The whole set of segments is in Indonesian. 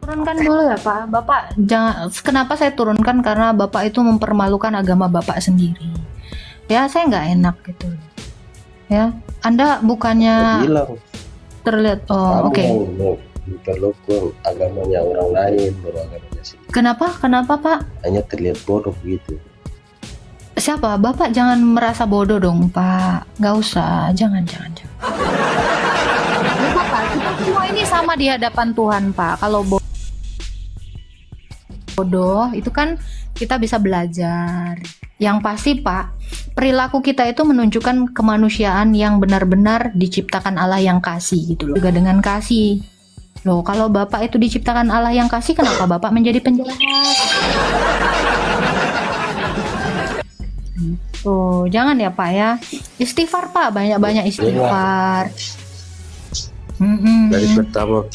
Turunkan dulu ya Pak. Bapak jangan, kenapa saya turunkan, karena Bapak itu mempermalukan agama Bapak sendiri. Ya, saya nggak enak gitu. Ya, Anda Saya bukannya bilang terlihat. Oh, kamu oke. yang mau memperlakukan agamanya orang lain baru agamanya sendiri. Kenapa? Kenapa Pak? Hanya terlihat bodoh begitu. Siapa? Bapak jangan merasa bodoh dong Pak. Nggak usah. Jangan. Bapak, kita semua ini sama di hadapan Tuhan Pak. Kalau bodoh itu kan kita bisa belajar. Yang pasti Pak, perilaku kita itu menunjukkan kemanusiaan yang benar-benar diciptakan Allah yang kasih gitu loh. Juga dengan kasih. Loh, kalau Bapak itu diciptakan Allah yang kasih, kenapa Bapak menjadi penjahat? Tuh, jangan ya Pak ya. Istighfar Pak, banyak-banyak istighfar. Dari pertama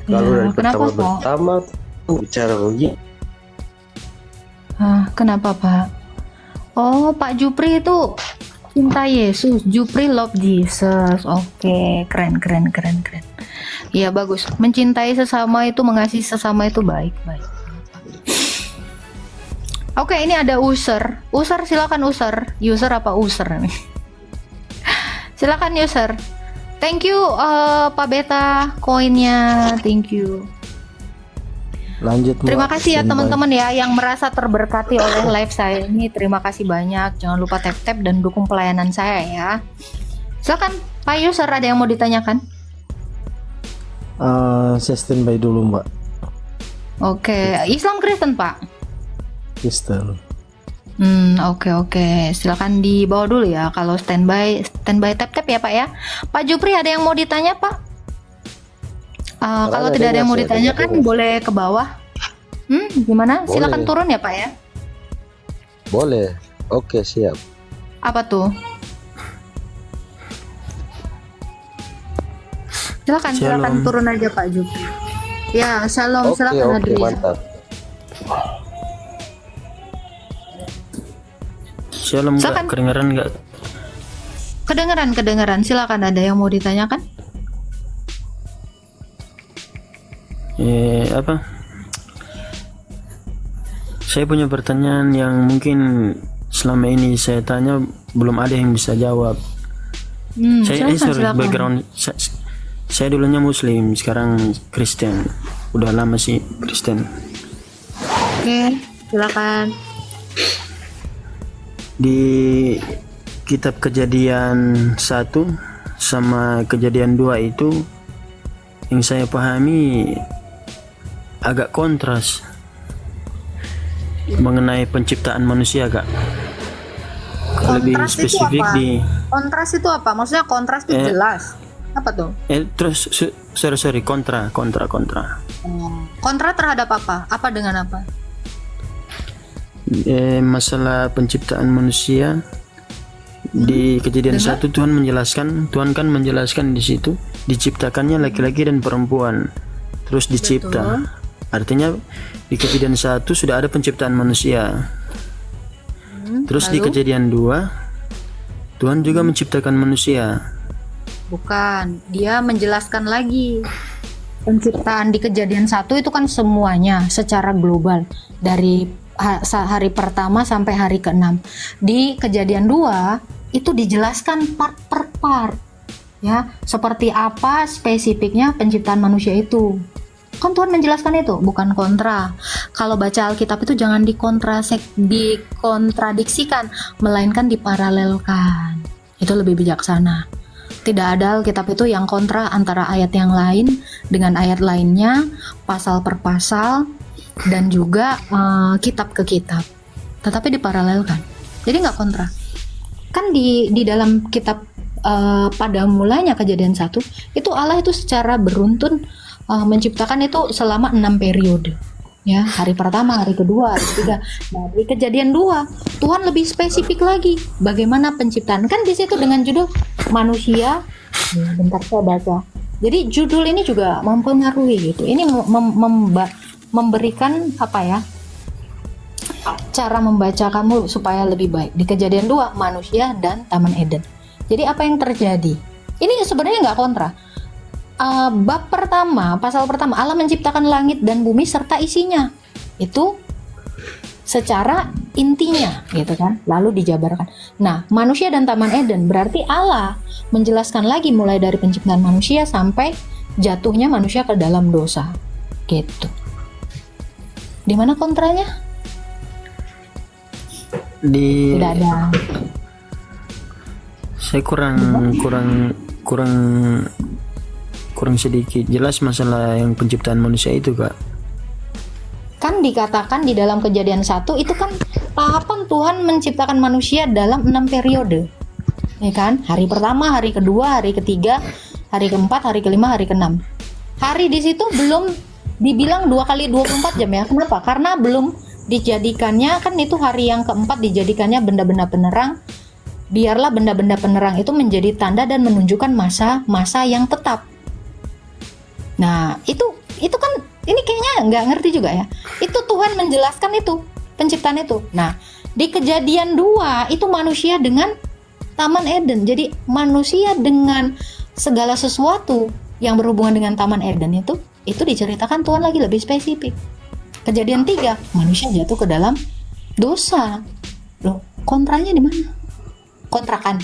kalau dari pertama bicara begini. Kenapa Pak? Oh, Pak Jupri itu cinta Yesus. Jupri love Jesus. Oke, keren. Iya bagus. Mencintai sesama itu, mengasihi sesama itu baik. Oke, ini ada user. User silakan user. User apa user nih? Silakan user. Thank you Pak Beta koinnya. Thank you. Lanjut. Terima kasih ya teman-teman ya yang merasa terberkati oleh live saya ini. Terima kasih banyak. Jangan lupa tap-tap dan dukung pelayanan saya ya. Silakan Pak user, ada yang mau ditanyakan? Saya standby dulu Mbak. Oke, Islam Kristen Pak? Kristen. Oke. Silakan dibawa dulu ya. Kalau standby tap-tap ya Pak ya. Pak Jupri ada yang mau ditanya Pak? Kalau tidak ada yang mau ditanyakan boleh ke bawah. Gimana? Boleh. Silakan turun ya Pak ya. Boleh. Oke, siap. Apa tuh? Silakan turun aja Pak Jupri. Ya, shalom. Silakan hadir. Mantap. Shalom Kak, kedengeran nggak? Kedengeran. Silakan, ada yang mau ditanyakan? Apa? Saya punya pertanyaan yang mungkin selama ini saya tanya belum ada yang bisa jawab. Silakan. Background saya dulunya Muslim, sekarang Kristen. Udah lama sih Kristen. Oke, silakan. Di kitab Kejadian 1 sama Kejadian 2 itu yang saya pahami agak kontras mengenai penciptaan manusia Kak. Lebih spesifik di kontras itu apa? Maksudnya kontras itu jelas. Apa tuh? Terus sorry kontra. Kontra terhadap apa? Apa dengan apa? Masalah penciptaan manusia di Kejadian 1 Tuhan kan menjelaskan di situ diciptakannya laki-laki dan perempuan terus dicipta. Betul. Artinya di Kejadian 1 sudah ada penciptaan manusia. Terus di Kejadian 2 Tuhan juga menciptakan manusia. Bukan, dia menjelaskan lagi. Penciptaan di Kejadian 1 itu kan semuanya secara global dari hari pertama sampai hari ke-6. Di Kejadian 2 itu dijelaskan part per part. Ya, seperti apa spesifiknya penciptaan manusia itu. Kan Tuhan menjelaskan itu, bukan kontra. Kalau baca Alkitab itu jangan dikontradiksikan, melainkan diparalelkan. Itu lebih bijaksana. Tidak ada Alkitab itu yang kontra antara ayat yang lain dengan ayat lainnya, pasal per pasal, dan juga kitab ke kitab. Tetapi diparalelkan. Jadi nggak kontra. Kan di dalam kitab pada mulanya Kejadian 1 itu Allah itu secara beruntun menciptakan itu selama 6 periode ya, hari pertama, hari kedua, hari ketiga. Nah, di Kejadian 2 Tuhan lebih spesifik lagi bagaimana penciptaan, kan di situ dengan judul manusia. Bentar saya baca. Jadi judul ini juga mempengaruhi gitu. Ini memberikan apa ya, cara membaca kamu supaya lebih baik. Di Kejadian 2 manusia dan Taman Eden. Jadi apa yang terjadi? Ini sebenarnya nggak kontra. bab pertama, pasal pertama, Allah menciptakan langit dan bumi serta isinya. Itu secara intinya gitu kan, lalu dijabarkan. Nah, manusia dan Taman Eden berarti Allah menjelaskan lagi mulai dari penciptaan manusia sampai jatuhnya manusia ke dalam dosa gitu. Di mana kontranya? Tidak ada. Saya kurang sedikit jelas masalah yang penciptaan manusia itu, Kak. Kan dikatakan di dalam Kejadian 1 itu kan tahapan Tuhan menciptakan manusia dalam 6 periode. Ya kan? Hari pertama, hari kedua, hari ketiga, hari keempat, hari kelima, hari keenam. Hari di situ belum dibilang 2 kali 24 jam ya. Kenapa? Karena belum dijadikannya, kan itu hari yang keempat dijadikannya benda-benda penerang. Biarlah benda-benda penerang itu menjadi tanda dan menunjukkan masa-masa yang tetap. Nah, itu kan ini kayaknya nggak ngerti juga ya. Itu Tuhan menjelaskan itu, penciptaan itu. Nah, di Kejadian 2 itu manusia dengan Taman Eden. Jadi manusia dengan segala sesuatu yang berhubungan dengan Taman Eden itu diceritakan Tuhan lagi lebih spesifik. Kejadian 3, manusia jatuh ke dalam dosa. Loh, kontranya di mana? Kontrakan.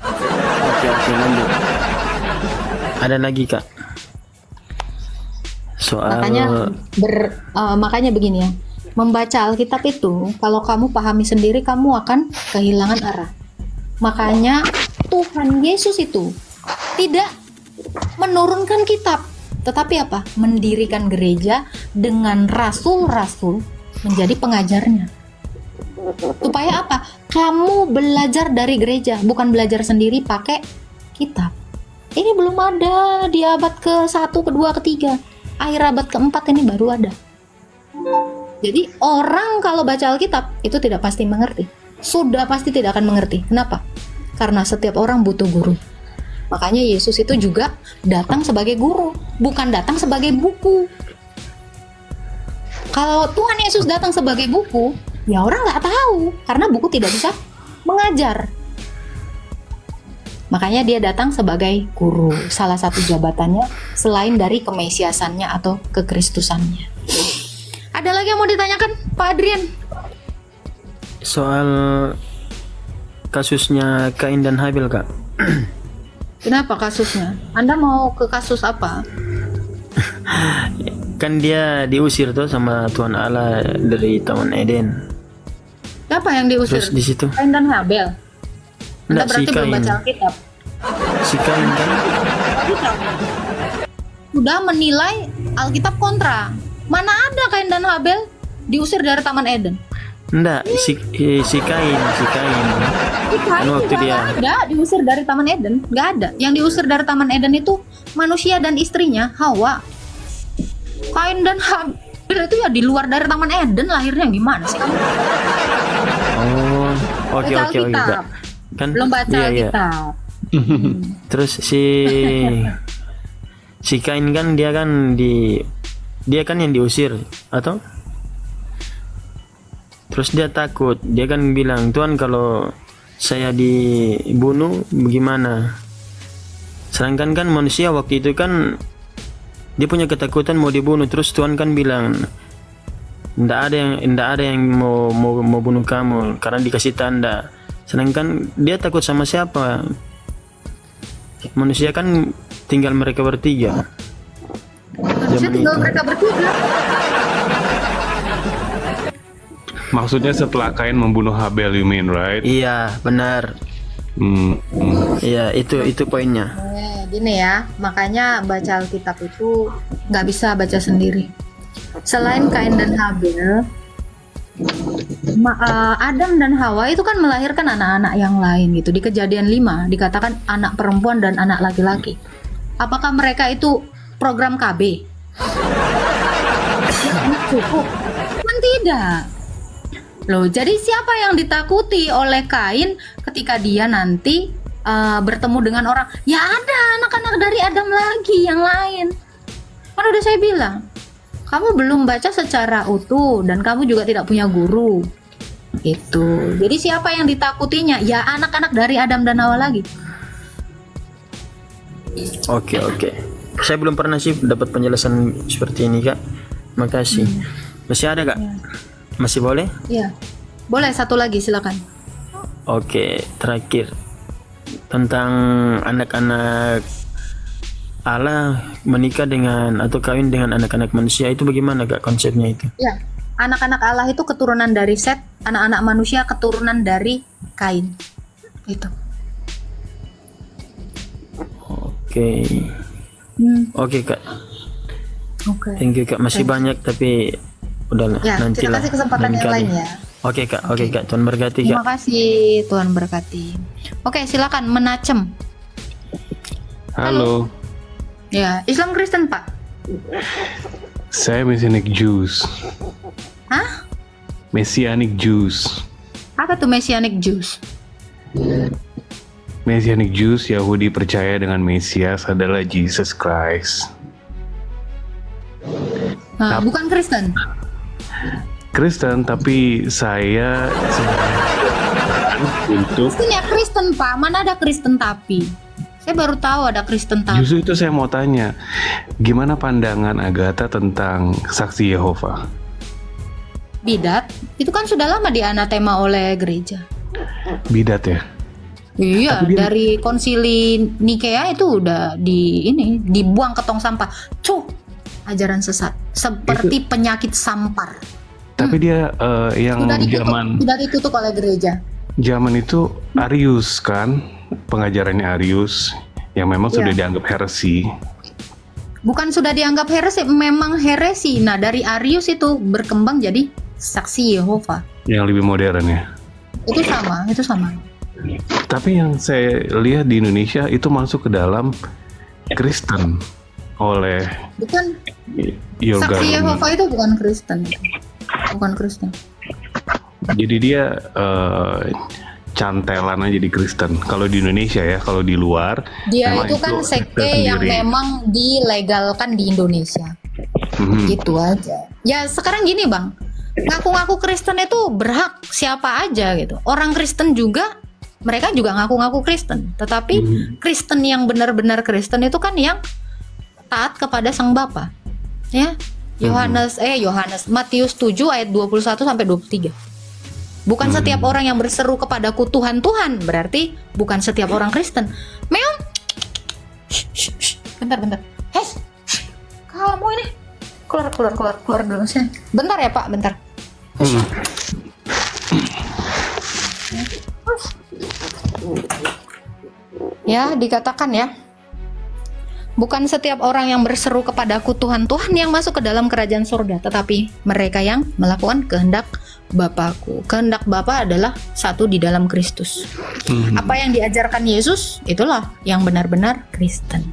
Oke, lanjut. Ada lagi, Kak, soal makanya begini ya, membaca Alkitab itu kalau kamu pahami sendiri kamu akan kehilangan arah. Makanya Tuhan Yesus itu tidak menurunkan kitab, tetapi apa? Mendirikan gereja dengan rasul-rasul menjadi pengajarnya. Supaya apa? Kamu belajar dari gereja, bukan belajar sendiri pakai kitab. Ini belum ada di abad ke-1, ke-2, ke-3. Akhir abad ke-4 ini baru ada. Jadi orang kalau baca Alkitab itu tidak pasti mengerti. Sudah pasti tidak akan mengerti. Kenapa? Karena setiap orang butuh guru. Makanya Yesus itu juga datang sebagai guru, bukan datang sebagai buku. Kalau Tuhan Yesus datang sebagai buku, ya orang nggak tahu, karena buku tidak bisa mengajar. Makanya dia datang sebagai guru, salah satu jabatannya selain dari kemesiasannya atau kekristusannya. Ada lagi yang mau ditanyakan, Pak Adrian? Soal kasusnya Kain dan Habil, Kak. Kenapa kasusnya? Anda mau ke kasus apa? Kan dia diusir tuh sama Tuhan Allah dari Taman Eden. Siapa yang diusir? Terus di situ Kain dan Habel. Anda enggak, berarti si belum Kain. baca Alkitab. Si Kain kan Sudah menilai Alkitab kontra. Mana ada Kain dan Habel diusir dari Taman Eden? enggak, si Kain. Kain Waktu juga dia nggak ada diusir dari Taman Eden, nggak ada. Yang diusir dari Taman Eden itu manusia dan istrinya Hawa. Kain dan Habel itu ya di luar dari Taman Eden, lahirnya gimana sih kamu? Oh, oke, Baca Alkitab. Kak. Kan Belum baca iya. Alkitab. Terus si Kain kan dia kan yang diusir atau? Terus dia takut, dia kan bilang, Tuhan kalau saya dibunuh bagaimana? Sedangkan kan manusia waktu itu kan dia punya ketakutan mau dibunuh. Terus Tuhan kan bilang, ndak ada yang mau bunuh kamu karena dikasih tanda. Sedangkan dia takut sama siapa? Manusia kan tinggal mereka bertiga. Manusia tinggal mereka bertiga. Maksudnya setelah Kain membunuh Habel, you mean, right? Iya, benar. Iya, itu poinnya. Gini ya, makanya baca Alkitab itu nggak bisa baca sendiri. Selain Kain dan Habel, Adam dan Hawa itu kan melahirkan anak-anak yang lain gitu. Di Kejadian 5 dikatakan anak perempuan dan anak laki-laki. Apakah mereka itu program KB? Cukup? Kan tidak. Loh, jadi siapa yang ditakuti oleh Kain ketika dia nanti bertemu dengan orang? Ya ada anak-anak dari Adam lagi yang lain. Kan udah saya bilang, kamu belum baca secara utuh dan kamu juga tidak punya guru. Itu. Jadi siapa yang ditakutinya? Ya anak-anak dari Adam dan Hawa lagi. Oke. Saya belum pernah sih dapat penjelasan seperti ini Kak. Makasih. Masih ada Kak? Masih boleh? Iya. Boleh satu lagi silakan. Oke, terakhir tentang anak-anak Allah menikah dengan atau kawin dengan anak-anak manusia itu bagaimana Kak konsepnya itu? Ya. Anak-anak Allah itu keturunan dari Set, anak-anak manusia keturunan dari Kain. Itu. Oke. Oke Kak. Oke. Thank you Kak. Masih banyak tapi udahlah Ya, nanti kita lah. kasih kesempatan lain yang kali. lain ya. Oke Kak. Oke Kak. Tuhan berkati Kak. Terima kasih, Tuhan berkati. Oke, silakan Menacem. Halo, Ya, Islam Kristen Pak. saya Messianic Jews. Hah? Messianic Jews. Apa tuh Messianic Jews? Messianic Jews, Yahudi percaya dengan Mesias adalah Jesus Christ. Nah, bukan Kristen. Kristen, tapi saya sebenarnya untuk Kristen ya Kristen Pak. Mana ada Kristen tapi? Saya baru tahu ada Kristen tapi. justru itu saya mau tanya, gimana pandangan Agatha tentang saksi Yehova? Bidat itu kan sudah lama dianatema oleh gereja. Bidat ya? Iya, Tapi dia- dari konsili Nikea itu udah dibuang ke tong sampah. Cuh, ajaran sesat seperti penyakit sampar. Tapi dia yang Sudah ditutup oleh gereja. zaman itu Arius kan, pengajarannya Arius yang memang sudah Iya. dianggap heresi. Bukan sudah dianggap heresi, memang heresi. Nah, dari Arius itu berkembang jadi saksi Yehova. Yang lebih modern ya. Itu sama. Tapi yang saya lihat di Indonesia itu masuk ke dalam Kristen oleh Bukan Your saksi Government. Yehova itu bukan Kristen. Bukan Kristen. Jadi dia cantelan aja di Kristen. Kalau di Indonesia ya, kalau di luar Dia memang itu kan sekte yang tersendiri. memang dilegalkan di Indonesia. Mhm. Gitu aja. Ya sekarang gini Bang, ngaku-ngaku Kristen itu berhak siapa aja gitu. Orang Kristen juga, mereka juga ngaku-ngaku Kristen. Tetapi Kristen yang benar-benar Kristen itu kan yang taat kepada Sang Bapa. Ya. Yohanes Matius 7 ayat 21 sampai 23. Bukan setiap orang yang berseru kepadaku Tuhan Tuhan, berarti bukan setiap orang Kristen. Meong. Bentar. Hes. Kamu ini keluar dulu sih. Bentar ya Pak, bentar. Mhm. Ya, dikatakan ya. Bukan setiap orang yang berseru kepadaku Tuhan Tuhan yang masuk ke dalam kerajaan surga, tetapi mereka yang melakukan kehendak Bapakku. Kehendak Bapa adalah satu di dalam Kristus. Apa yang diajarkan Yesus, itulah yang benar-benar Kristen.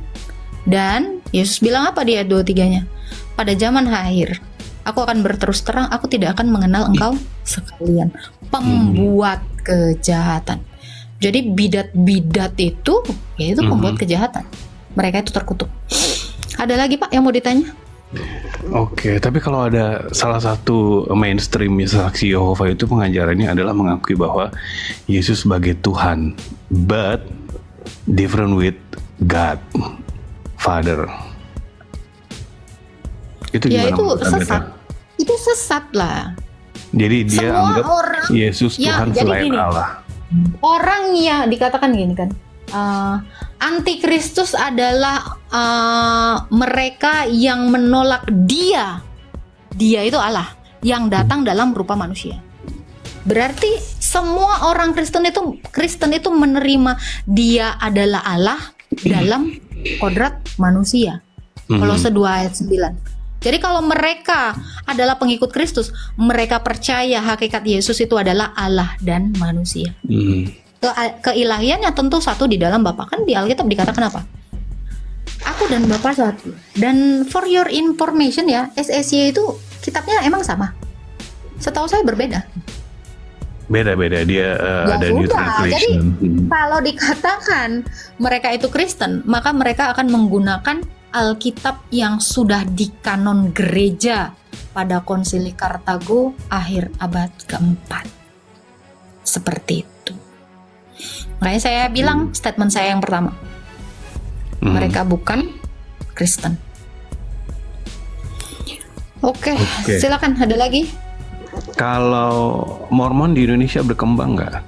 Dan Yesus bilang apa di ayat 23-nya? Pada zaman akhir, aku akan berterus terang, aku tidak akan mengenal engkau sekalian. Pembuat kejahatan. Jadi bidat-bidat itu, yaitu pembuat kejahatan. Mereka itu terkutuk. Ada lagi Pak yang mau ditanya? Oke, tapi kalau ada salah satu mainstream saksi Yehova itu pengajarannya adalah mengakui bahwa Yesus sebagai Tuhan, but different with God, Father. Itu Ya gimana itu menurut Anda? sesat. Itu sesat lah. Jadi dia Semua anggap orang Yesus ya, Tuhan jadi selain gini. Allah. Orang yang dikatakan gini kan, antikristus adalah mereka yang menolak dia itu Allah yang datang dalam rupa manusia. Berarti semua orang Kristen itu menerima dia adalah Allah dalam kodrat manusia. Kolose 2 ayat 9. Jadi kalau mereka adalah pengikut Kristus, mereka percaya hakikat Yesus itu adalah Allah dan manusia. Keilahiannya tentu satu di dalam Bapa. Kan di Alkitab dikatakan apa? Aku dan Bapa satu. Dan for your information ya, SSY itu kitabnya emang sama. Setahu saya berbeda. Beda-beda dia Ya ada new sudah, translation. Kalau dikatakan mereka itu Kristen, maka mereka akan menggunakan Alkitab yang sudah dikanon gereja pada Konsili Kartago akhir abad keempat. Seperti itu. Makanya saya bilang statement saya yang pertama. Mereka bukan Kristen. Oke, Oke. silakan ada lagi. Kalau Mormon di Indonesia berkembang nggak?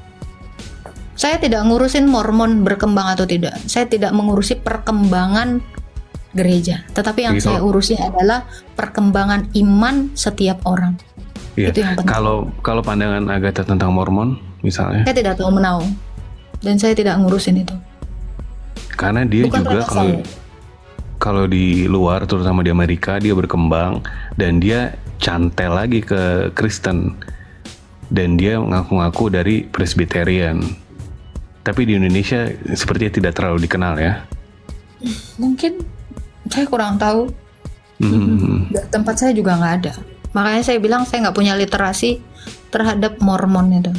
Saya tidak ngurusin Mormon berkembang atau tidak. Saya tidak mengurusi perkembangan gereja. Tetapi yang Gitu. saya urusi adalah perkembangan iman setiap orang. Iya. Itu yang penting. Kalau pandangan Agatha tentang Mormon misalnya, Saya tidak tahu menau. Dan saya tidak ngurusin itu. karena dia Bukan juga ranah saya. kalau di luar, terutama di Amerika, dia berkembang dan dia cantel lagi ke Kristen dan dia ngaku-ngaku dari Presbyterian. Tapi di Indonesia sepertinya tidak terlalu dikenal ya. Mungkin saya kurang tahu. Hmm. Di tempat saya juga nggak ada. Makanya saya bilang saya nggak punya literasi terhadap Mormon itu.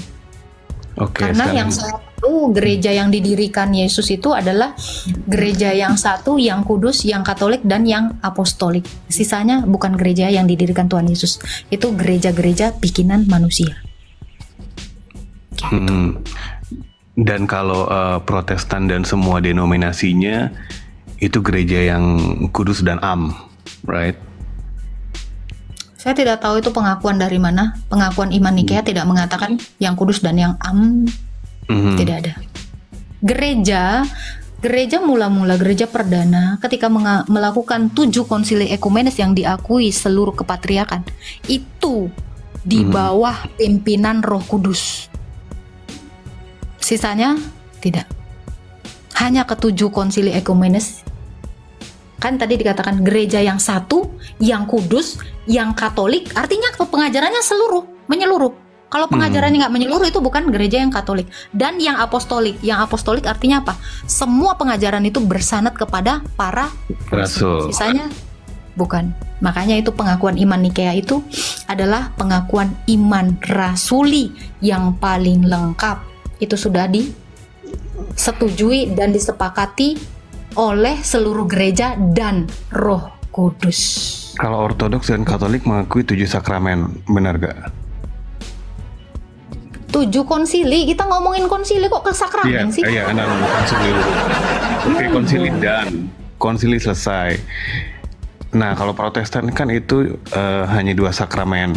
Oke. Karena sekarang- yang saya tahu gereja yang didirikan Yesus itu adalah gereja yang satu, yang kudus, yang katolik, dan yang apostolik. Sisanya bukan gereja yang didirikan Tuhan Yesus. Itu gereja-gereja bikinan manusia. Hmm. Dan kalau Protestan dan semua denominasinya itu gereja yang kudus dan am, right? Saya tidak tahu itu pengakuan dari mana. Pengakuan iman Nikea tidak mengatakan yang kudus dan yang am. Mhm. Tidak ada. Gereja mula-mula gereja perdana ketika melakukan 7 konsili ekumenes yang diakui seluruh kepatriakan itu di bawah pimpinan Roh Kudus. Sisanya tidak. Hanya ke-7 konsili ekumenes. Kan tadi dikatakan gereja yang satu, yang kudus, yang katolik, artinya pengajarannya menyeluruh. Kalau pengajarannya nggak menyeluruh itu bukan gereja yang katolik. Dan yang apostolik. Yang apostolik artinya apa? Semua pengajaran itu bersanad kepada para Rasul. Sisanya bukan. Makanya itu pengakuan iman Nikea itu adalah pengakuan iman rasuli yang paling lengkap. Itu sudah disetujui dan disepakati oleh seluruh gereja dan Roh Kudus. Kalau Ortodoks dan Katolik mengakui 7 sakramen, benar gak? 7 konsili, kita ngomongin konsili kok ke sakramen sih? Iya, Anda ngomong konsili dulu. Oke, konsili dan konsili selesai. Nah, kalau Protestan kan itu hanya 2 sakramen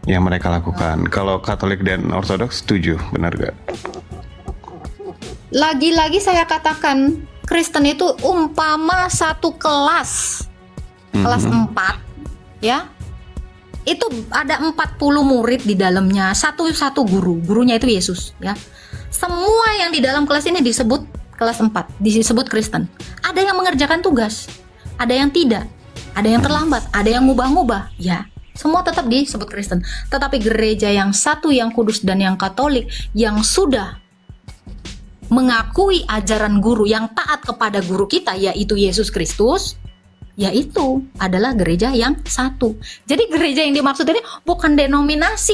yang mereka lakukan. Kalau Katolik dan Ortodoks 7, benar gak? Lagi-lagi saya katakan Kristen itu umpama satu kelas 4 ya, itu ada 40 murid di dalamnya, satu gurunya itu Yesus ya. Semua yang di dalam kelas ini disebut kelas 4, disebut Kristen. Ada yang mengerjakan tugas, ada yang tidak, ada yang terlambat, ada yang ngubah-ngubah ya. Semua tetap disebut Kristen. Tetapi gereja yang satu, yang kudus dan yang katolik, yang sudah mengakui ajaran guru, yang taat kepada guru kita yaitu Yesus Kristus, yaitu adalah gereja yang satu. Jadi gereja yang dimaksud ini bukan denominasi,